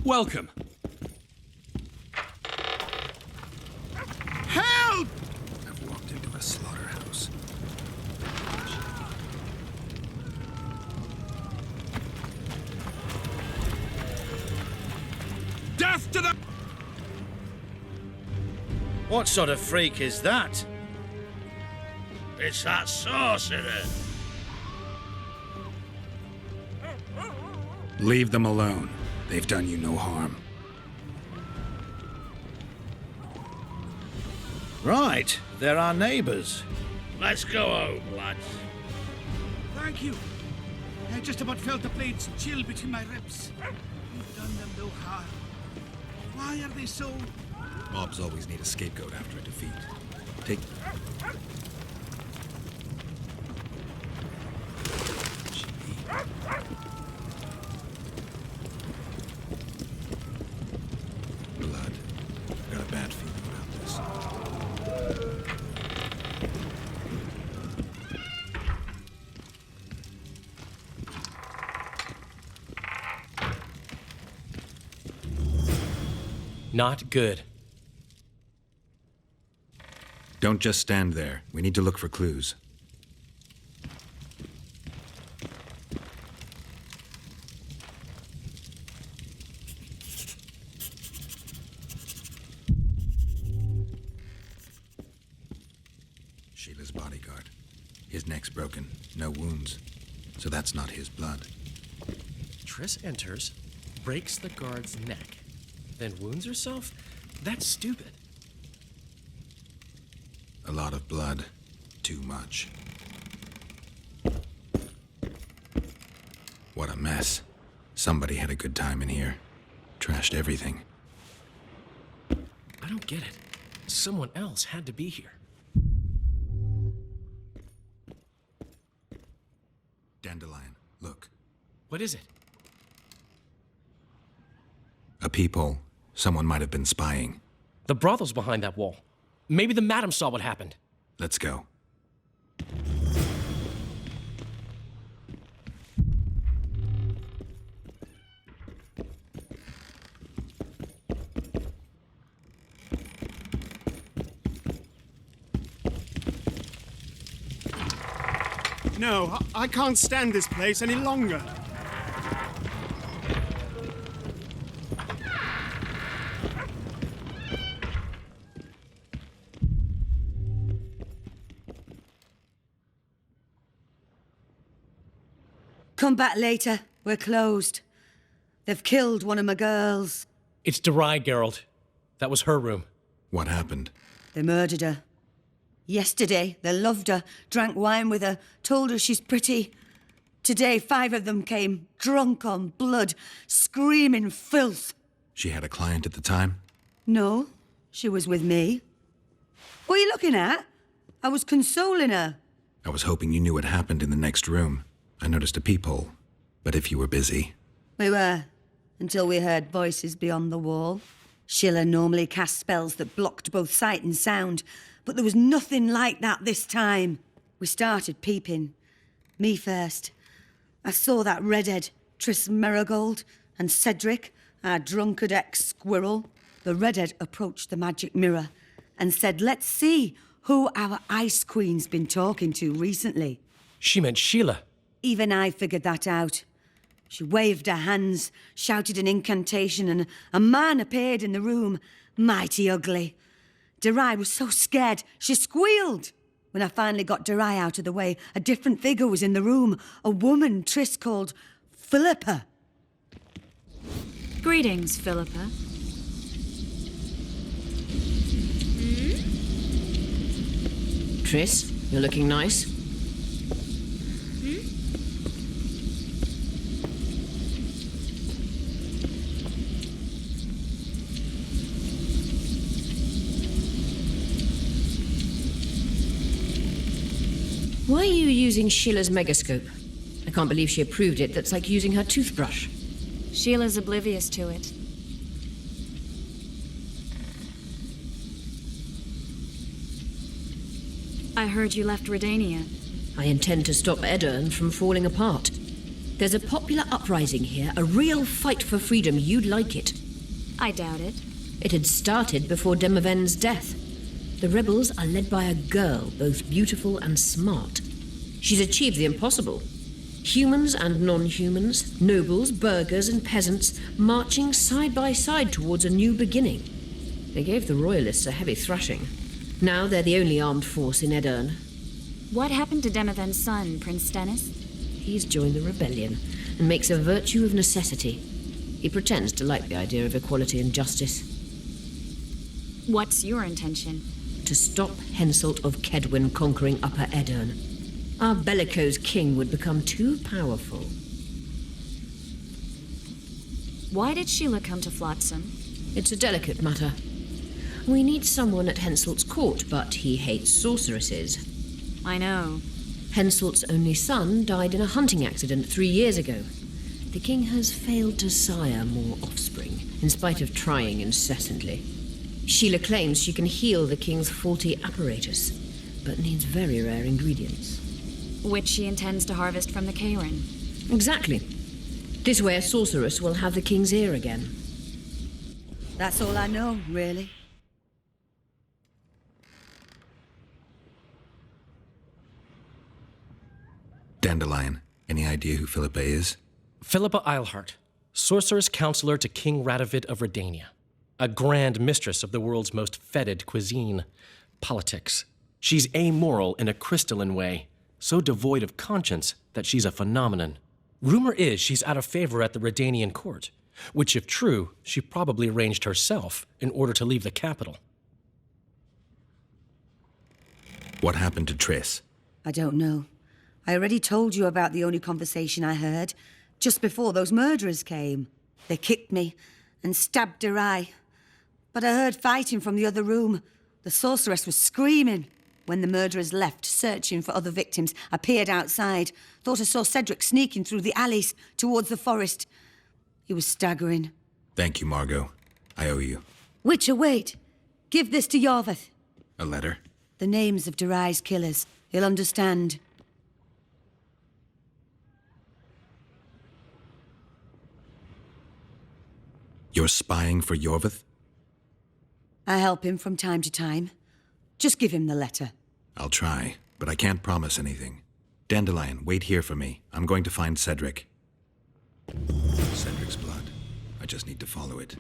Welcome. Help! I've walked into a slaughterhouse. Death to the... What sort of freak is that? It's that sorcerer. Leave them alone. They've done you no harm. Right, they're our neighbours. Let's go home, lads. Thank you. I just about felt the blades chill between my ribs. You've done them no harm. Why are they so... Mobs always need a scapegoat after a defeat. Take... Blood. Got a bad feeling about this. Not good. Don't just stand there. We need to look for clues. Sheila's bodyguard. His neck's broken. No wounds. So that's not his blood. Triss enters, breaks the guard's neck, then wounds herself? That's stupid. A lot of blood. Too much. What a mess. Somebody had a good time in here. Trashed everything. I don't get it. Someone else had to be here. Dandelion, look. What is it? A peephole. Someone might have been spying. The brothel's behind that wall. Maybe the madam saw what happened. Let's go. No, I can't stand this place any longer. Come back later. We're closed. They've killed one of my girls. It's DeRai, Geralt. That was her room. What happened? They murdered her. Yesterday, they loved her, drank wine with her, told her she's pretty. Today, 5 of them came, drunk on blood, screaming filth. She had a client at the time? No, she was with me. What are you looking at? I was consoling her. I was hoping you knew what happened in the next room. I noticed a peephole. But if you were busy... We were, until we heard voices beyond the wall. Sheila normally cast spells that blocked both sight and sound, but there was nothing like that this time. We started peeping. Me first. I saw that redhead, TRISS Marigold, and Cedric, our drunkard ex-squirrel. The redhead approached the magic mirror and said, let's see who our Ice Queen's been talking to recently. She meant Sheila. Even I figured that out. She waved her hands, shouted an incantation, and a man appeared in the room, mighty ugly. DeRai was so scared, she squealed. When I finally got DeRai out of the way, a different figure was in the room, a woman Triss called Philippa. Greetings, Philippa. Triss, you're looking nice. Why are you using Sheila's megascope? I can't believe she approved it. That's like using her toothbrush. Sheila's oblivious to it. I heard you left Redania. I intend to stop Eddern from falling apart. There's a popular uprising here, a real fight for freedom. You'd like it. I doubt it. It had started before Demoven's death. The rebels are led by a girl, both beautiful and smart. She's achieved the impossible. Humans and non-humans, nobles, burghers and peasants, marching side by side towards a new beginning. They gave the royalists a heavy thrashing. Now they're the only armed force in Aedirn. What happened to Demoven's son, Prince Stennis? He's joined the rebellion and makes a virtue of necessity. He pretends to like the idea of equality and justice. What's your intention? To stop Henselt of Kedwin conquering Upper Aedirn. Our bellicose king would become too powerful. Why did Sheila come to Flotsam? It's a delicate matter. We need someone at Henselt's court, but he hates sorceresses. I know. Henselt's only son died in a hunting accident 3 years ago. The king has failed to sire more offspring, in spite of trying incessantly. Sheila claims she can heal the king's faulty apparatus, but needs very rare ingredients. Which she intends to harvest from the Cairn. Exactly. This way a sorceress will have the king's ear again. That's all I know, really. Dandelion, any idea who Philippa is? Philippa Eilhart, sorceress counselor to King Radovid of Redania. A grand mistress of the world's most fetid cuisine, politics. She's amoral in a crystalline way, so devoid of conscience that she's a phenomenon. Rumor is she's out of favor at the Redanian court, which, if true, she probably arranged herself in order to leave the capital. What happened to Triss? I don't know. I already told you about the only conversation I heard, just before those murderers came. They kicked me and stabbed her eye. But I heard fighting from the other room. The sorceress was screaming. When the murderers left, searching for other victims, I peered outside. Thought I saw Cedric sneaking through the alleys towards the forest. He was staggering. Thank you, Margot. I owe you. Witcher, wait. Give this to Yorvath. A letter? The names of Derai's killers. He'll understand. You're spying for Yorvath? I help him from time to time. Just give him the letter. I'll try, but I can't promise anything. Dandelion, wait here for me. I'm going to find Cedric. Cedric's blood. I just need to follow it.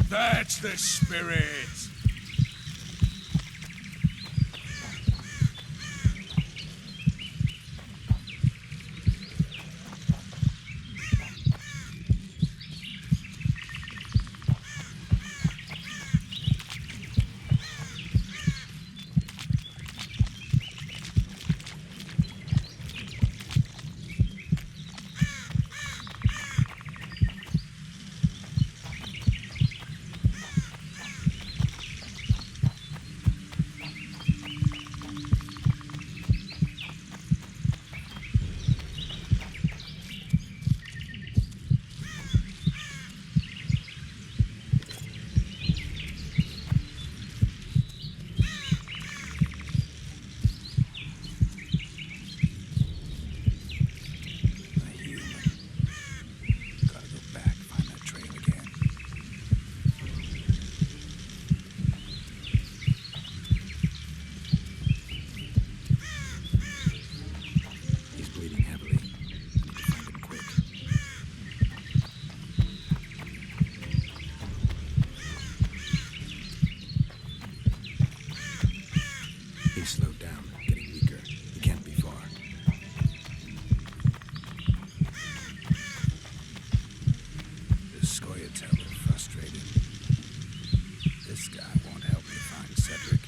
That's the spirit! Slowed down, getting weaker. He can't be far. The Scoia'tael are frustrated. This guy won't help me find Cedric.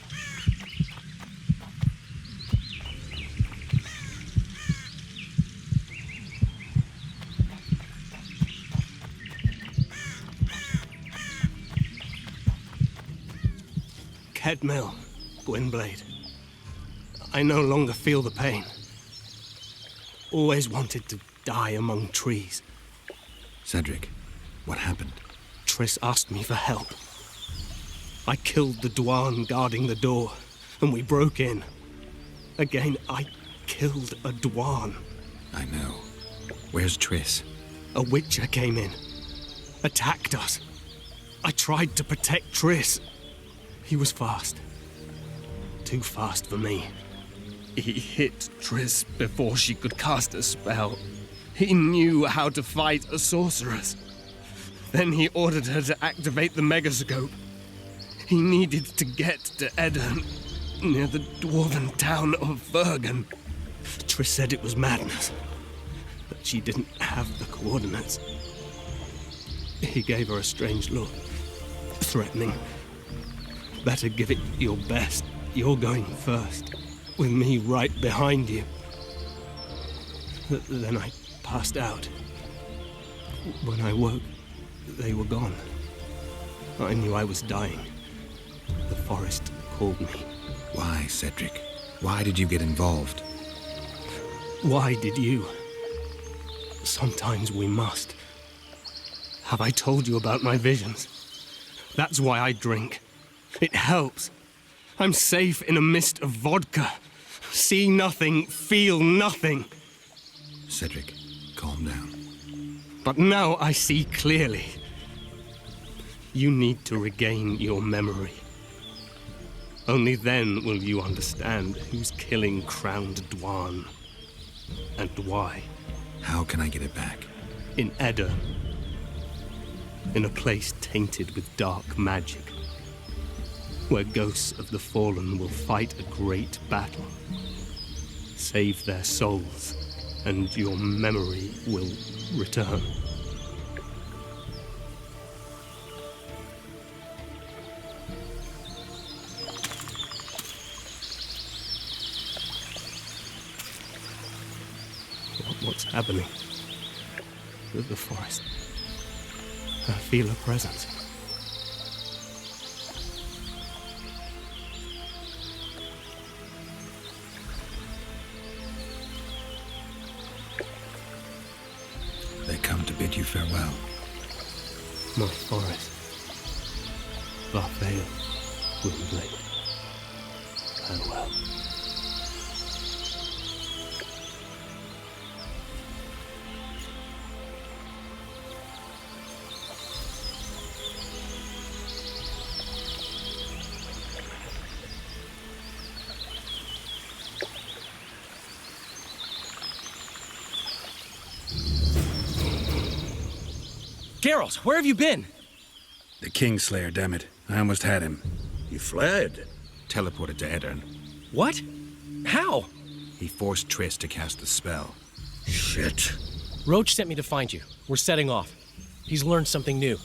Kedmill, Gwynblade. I no longer feel the pain. Always wanted to die among trees. Cedric, what happened? Triss asked me for help. I killed the Dwan guarding the door, and we broke in. Again, I killed a Dwan. I know. Where's Triss? A Witcher came in, attacked us. I tried to protect Triss. He was fast. Too fast for me. He hit Triss before she could cast a spell. He knew how to fight a sorceress. Then he ordered her to activate the megascope. He needed to get to Edda, near the dwarven town of Vergen. Triss said it was madness, that she didn't have the coordinates. He gave her a strange look, threatening. Better give it your best. You're going first, with me right behind you. Then I passed out. When I woke, they were gone. I knew I was dying. The forest called me. Why, Cedric? Why did you get involved? Why did you? Sometimes we must. Have I told you about my visions? That's why I drink. It helps. I'm safe in a mist of vodka. See nothing, feel nothing. Cedric, calm down. But now I see clearly. You need to regain your memory. Only then will you understand who's killing crowned Dwan. And why. How can I get it back? In Edda. In a place tainted with dark magic. Where ghosts of the fallen will fight a great battle. Save their souls, and your memory will return. What's happening? With the forest. I feel a presence. They come to bid you farewell. My forest. Barfael, Gwynblade. Farewell. Geralt, where have you been? The Kingslayer, damn it. I almost had him. He fled. Teleported to Edirne. What? How? He forced Triss to cast the spell. Shit. Roach sent me to find you. We're setting off. He's learned something new.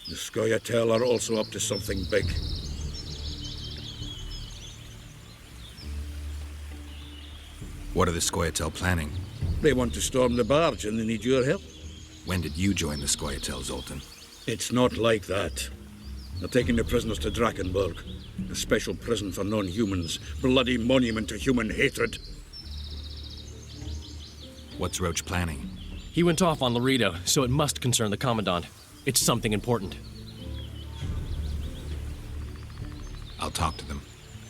The Scoia'tael are also up to something big. What are the Scoia'tael planning? They want to storm the barge and they need your help. When did you join the Scoia'tael, Zoltan? It's not like that. They're taking the prisoners to Drakenberg, a special prison for non-humans, bloody monument to human hatred. What's Roach planning? He went off on Laredo, so it must concern the Commandant. It's something important. I'll talk to them.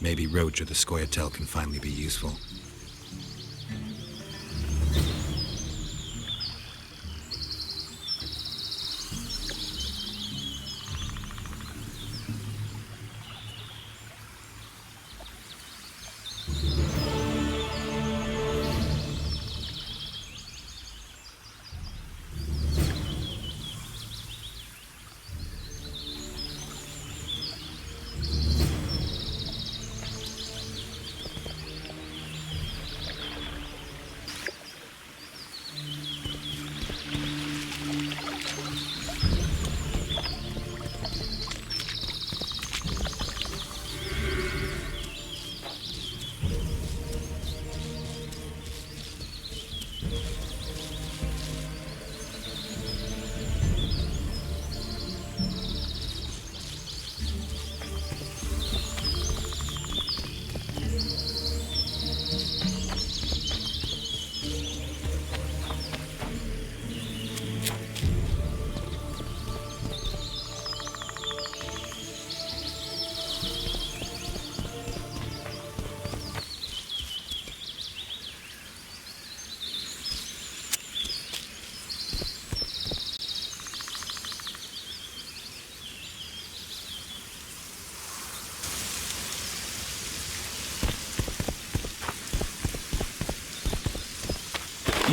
Maybe Roach or the Scoia'tael can finally be useful.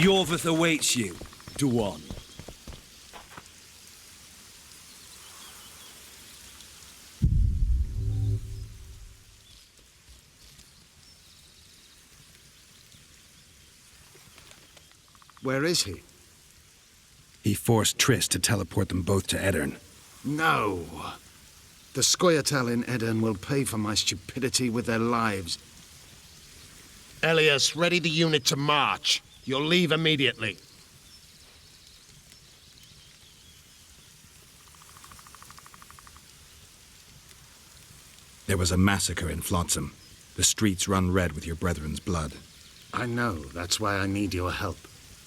Yorvith awaits you, Duan. Where is he? He forced Triss to teleport them both to Edirne. No. The Scoia'tael in Edirne will pay for my stupidity with their lives. Elias, ready the unit to march. You'll leave immediately. There was a massacre in Flotsam. The streets run red with your brethren's blood. I know. That's why I need your help.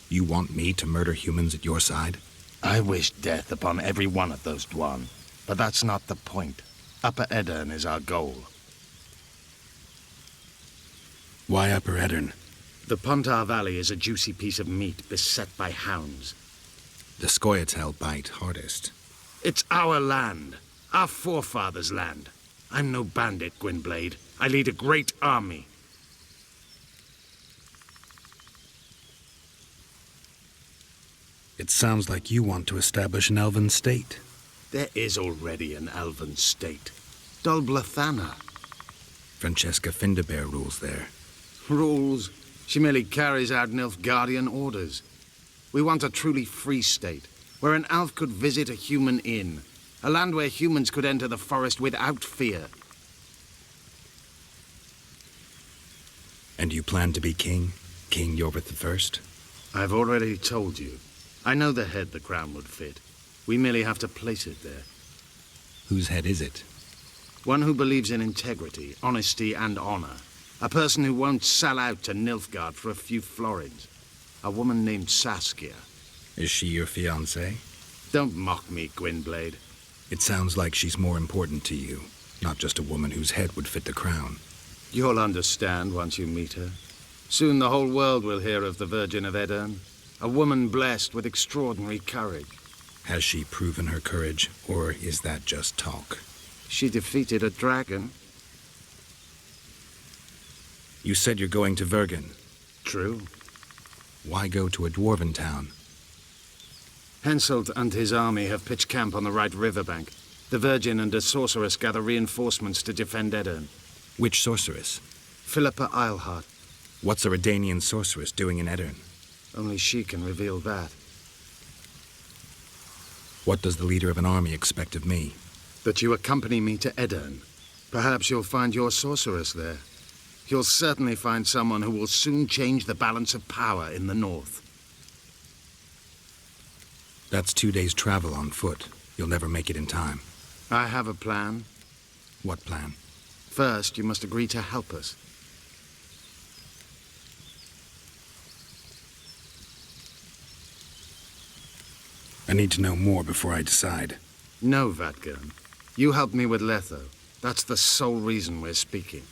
You want me to murder humans at your side? I wish death upon every one of those Dwan. But that's not the point. Upper Edirne is our goal. Why Upper Edirne? The Pontar Valley is a juicy piece of meat beset by hounds. The Scoia'tael bite hardest. It's our land. Our forefathers' land. I'm no bandit, Gwynblade. I lead a great army. It sounds like you want to establish an elven state. There is already an elven state. Dol Blathana. Francesca Findabair rules there. Rules? She merely carries out Nilfgaardian orders. We want a truly free state, where an elf could visit a human inn. A land where humans could enter the forest without fear. And you plan to be king? King Yorvith I? I've already told you. I know the head the crown would fit. We merely have to place it there. Whose head is it? One who believes in integrity, honesty, and honor. A person who won't sell out to Nilfgaard for a few florins. A woman named Saskia. Is she your fiancée? Don't mock me, Gwynblade. It sounds like she's more important to you, not just a woman whose head would fit the crown. You'll understand once you meet her. Soon the whole world will hear of the Virgin of Edirne. A woman blessed with extraordinary courage. Has she proven her courage, or is that just talk? She defeated a dragon. You said you're going to Vergen. True. Why go to a dwarven town? Henselt and his army have pitched camp on the right riverbank. The Virgin and a sorceress gather reinforcements to defend Edirne. Which sorceress? Philippa Eilhart. What's a Redanian sorceress doing in Edirne? Only she can reveal that. What does the leader of an army expect of me? That you accompany me to Edirne. Perhaps you'll find your sorceress there. You'll certainly find someone who will soon change the balance of power in the north. That's 2 days' travel on foot. You'll never make it in time. I have a plan. What plan? First, you must agree to help us. I need to know more before I decide. No, Vatgern. You helped me with Letho. That's the sole reason we're speaking.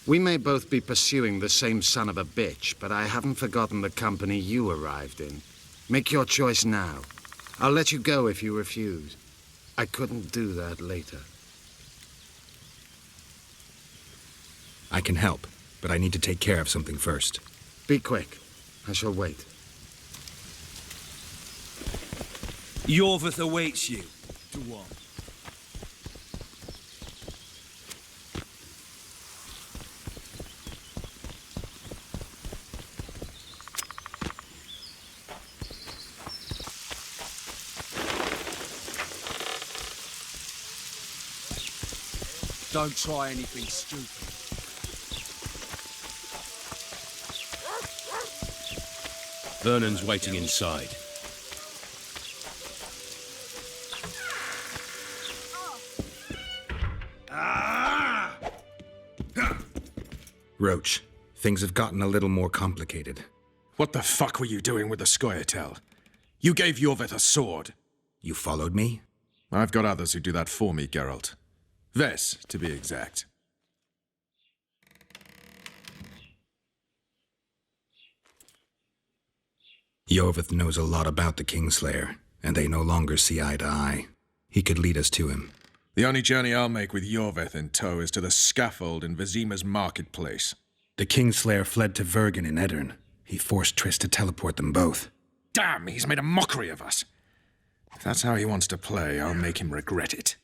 We may both be pursuing the same son of a bitch, but I haven't forgotten the company you arrived in. Make your choice now. I'll let you go if you refuse. I couldn't do that later. I can help, but I need to take care of something first. Be quick. I shall wait. Yorvith awaits you. Duan. Don't try anything stupid. Vernon's waiting inside. Roach, things have gotten a little more complicated. What the fuck were you doing with the Scoia'tael? You gave Yorvith a sword. You followed me? I've got others who do that for me, Geralt. Ves, to be exact. Yorvith knows a lot about the Kingslayer, and they no longer see eye to eye. He could lead us to him. The only journey I'll make with Yorvith in tow is to the scaffold in Vizima's marketplace. The Kingslayer fled to Vergen in Edirne. He forced Triss to teleport them both. Damn, he's made a mockery of us. If that's how he wants to play, I'll make him regret it.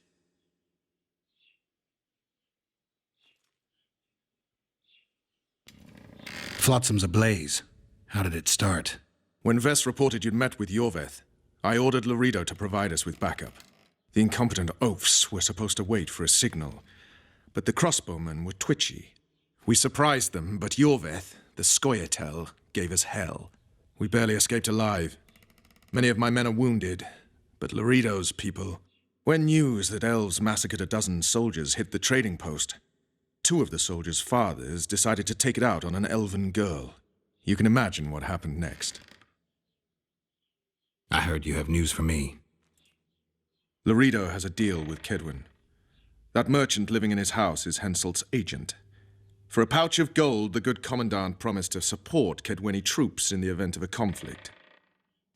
Flotsam's ablaze. How did it start? When Ves reported you'd met with Yorvith, I ordered Lorido to provide us with backup. The incompetent oafs were supposed to wait for a signal, but the crossbowmen were twitchy. We surprised them, but Yorvith, the Scoia'tael, gave us hell. We barely escaped alive. Many of my men are wounded, but Lorido's people... When news that elves massacred a dozen soldiers hit the trading post, 2 of the soldiers' fathers decided to take it out on an elven girl. You can imagine what happened next. I heard you have news for me. Lorido has a deal with Kedwin. That merchant living in his house is Henselt's agent. For a pouch of gold, the good commandant promised to support Kedweni troops in the event of a conflict.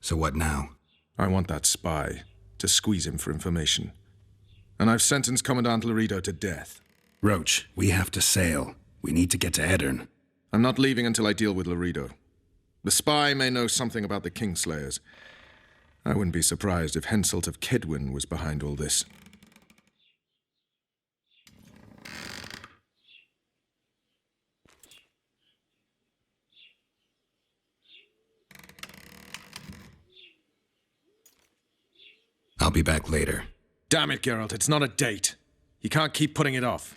So what now? I want that spy, to squeeze him for information. And I've sentenced Commandant Lorido to death. Roach, we have to sail. We need to get to Edirne. I'm not leaving until I deal with Lorido. The spy may know something about the Kingslayers. I wouldn't be surprised if Henselt of Kedwin was behind all this. I'll be back later. Damn it, Geralt, it's not a date. You can't keep putting it off.